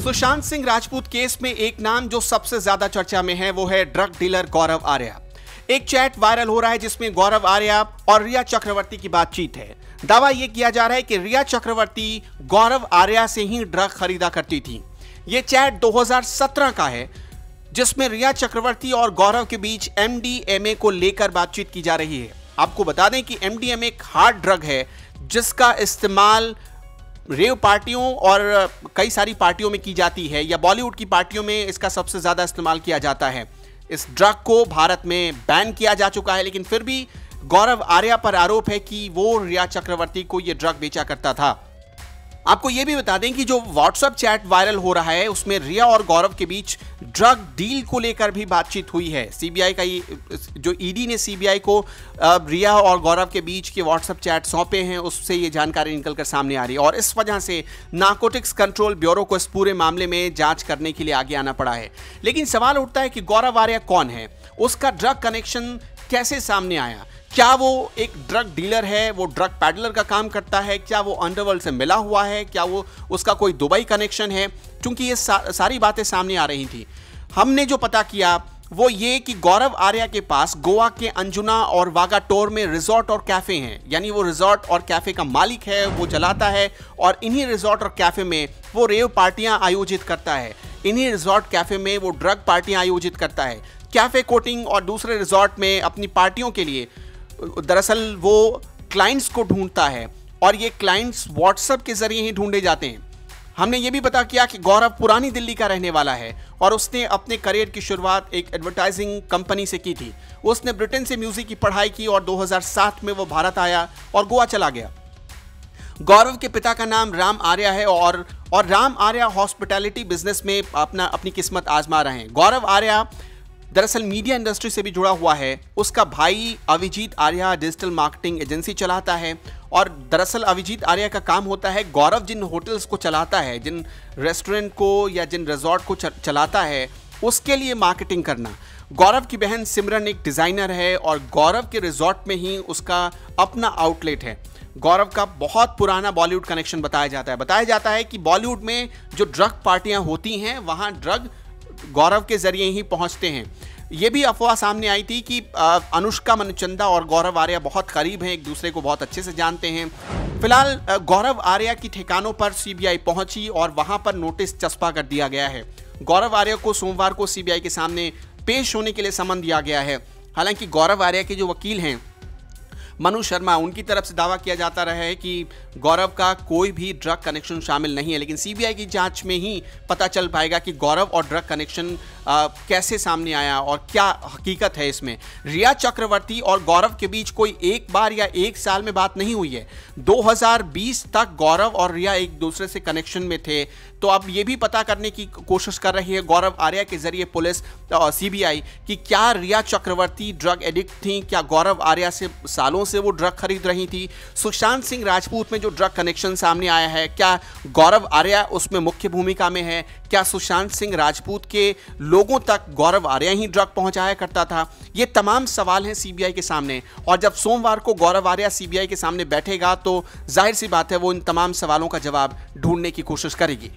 Sushant Singh Rajput case में एक नाम जो सबसे ज्यादा चर्चा में है वो है ड्रग डीलर गौरव आर्या। एक चैट वायरल हो रहा है जिसमें गौरव आर्या और रिया चक्रवर्ती की बातचीत है। दावा यह किया जा रहा है कि रिया चक्रवर्ती गौरव आर्या से ही ड्रग खरीदा करती थी। यह चैट 2017 का है जिसमें रिया चक्रवर्ती और गौरव के बीच MDMA को लेकर बातचीत की जा रही है। आपको बता दें कि MDMA एक हार्ड ड्रग है जिसका इस्तेमाल रेव पार्टियों और कई सारी पार्टियों में की जाती है, या बॉलीवुड की पार्टियों में इसका सबसे ज्यादा इस्तेमाल किया जाता है। इस ड्रग को भारत में बैन किया जा चुका है, लेकिन फिर भी गौरव आर्या पर आरोप है कि वो रिया चक्रवर्ती को यह ड्रग बेचा करता था। आपको यह भी बता दें कि जो व्हाट्सएप चैट वायरल हो रहा है उसमें रिया और गौरव के बीच ड्रग डील को लेकर भी बातचीत हुई है। सीबीआई का जो ईडी ने सीबीआई को रिया और गौरव के बीच के व्हाट्सएप चैट सौंपे हैं उससे ये जानकारी निकलकर सामने आ रही है, और इस वजह से नारकोटिक्स कंट्रोल ब्यूरो को इस पूरे मामले में जांच करने के लिए आगे आना पड़ा है। लेकिन सवाल उठता है कि गौरव आर्या कौन है, उसका ड्रग कनेक्शन कैसे सामने आया? क्या वो एक ड्रग डीलर है, वो ड्रग पैडलर का काम करता है, क्या वो अंडरवर्ल्ड से मिला हुआ है, क्या वो उसका कोई दुबई कनेक्शन है? क्योंकि ये सारी बातें सामने आ रही थी। हमने जो पता किया वो ये कि गौरव आर्या के पास गोवा के अंजुना और वागाटोर में रिजॉर्ट और कैफे हैं, यानी वो रिजॉर्ट और कैफे का मालिक है, वो चलाता है, और इन्हीं रिजॉर्ट और कैफे में वो रेव पार्टियां आयोजित करता है। इन्हीं रिजॉर्ट कैफे में वो ड्रग पार्टियां आयोजित करता है। कैफे कोटिंग और दूसरे रिजॉर्ट में अपनी पार्टियों के लिए दरअसल वो क्लाइंट्स को ढूंढता है, और ये क्लाइंट्स व्हाट्सएप के जरिए ही ढूंढे जाते हैं। हमने ये भी पता किया कि गौरव पुरानी दिल्ली का रहने वाला है और उसने अपने करियर की शुरुआत एक एडवर्टाइजिंग कंपनी से की थी। उसने ब्रिटेन से म्यूजिक की पढ़ाई की और 2007 में वो भारत आया और गोवा चला गया। गौरव के पिता का नाम राम आर्या है और राम आर्या हॉस्पिटैलिटी बिजनेस में अपनी किस्मत आजमा रहे हैं। गौरव आर्या दरअसल मीडिया इंडस्ट्री से भी जुड़ा हुआ है। उसका भाई Abhijeet Arya digital marketing agency चलाता है, और दरअसल अभिजीत आर्या का काम होता है गौरव जिन होटल्स को चलाता है, जिन रेस्टोरेंट को या जिन रिजॉर्ट को चलाता है, उसके लिए मार्केटिंग करना। गौरव की बहन सिमरन एक डिज़ाइनर है और गौरव के रिजॉर्ट में ही उसका अपना आउटलेट है। गौरव का बहुत पुराना बॉलीवुड कनेक्शन बताया जाता है कि बॉलीवुड में जो ड्रग पार्टियां होती हैं वहाँ ड्रग गौरव के जरिए ही पहुंचते हैं। यह भी अफवाह सामने आई थी कि अनुष्का मनुचंदा और गौरव आर्या बहुत करीब हैं, एक दूसरे को बहुत अच्छे से जानते हैं। फिलहाल गौरव आर्या की ठिकानों पर सीबीआई पहुंची और वहां पर नोटिस चस्पा कर दिया गया है। गौरव आर्या को सोमवार को सीबीआई के सामने पेश होने के लिए समन दिया गया है। हालांकि गौरव आर्या के जो वकील हैं मनु शर्मा, उनकी तरफ से दावा किया जाता रहा है कि गौरव का कोई भी ड्रग कनेक्शन शामिल नहीं है, लेकिन सीबीआई की जांच में ही पता चल पाएगा कि गौरव और ड्रग कनेक्शन कैसे सामने आया और क्या हकीकत है इसमें। रिया चक्रवर्ती और गौरव के बीच कोई एक बार या एक साल में बात नहीं हुई है। 2020 तक गौरव और रिया एक दूसरे से कनेक्शन में थे। तो अब ये भी पता करने की कोशिश कर रही है गौरव आर्या के जरिए पुलिस सीबीआई कि क्या रिया चक्रवर्ती ड्रग एडिक्ट थी, क्या गौरव आर्या से सालों से वो ड्रग खरीद रही थी। सुशांत सिंह राजपूत में जो ड्रग कनेक्शन सामने आया है, क्या गौरव आर्या उसमें मुख्य भूमिका में है? क्या सुशांत सिंह राजपूत के लोगों तक गौरव आर्या ही ड्रग पहुंचाया करता था? ये तमाम सवाल हैं सीबीआई के सामने, और जब सोमवार को गौरव आर्या सीबीआई के सामने बैठेगा तो जाहिर सी बात है वो इन तमाम सवालों का जवाब ढूंढने की कोशिश करेगी।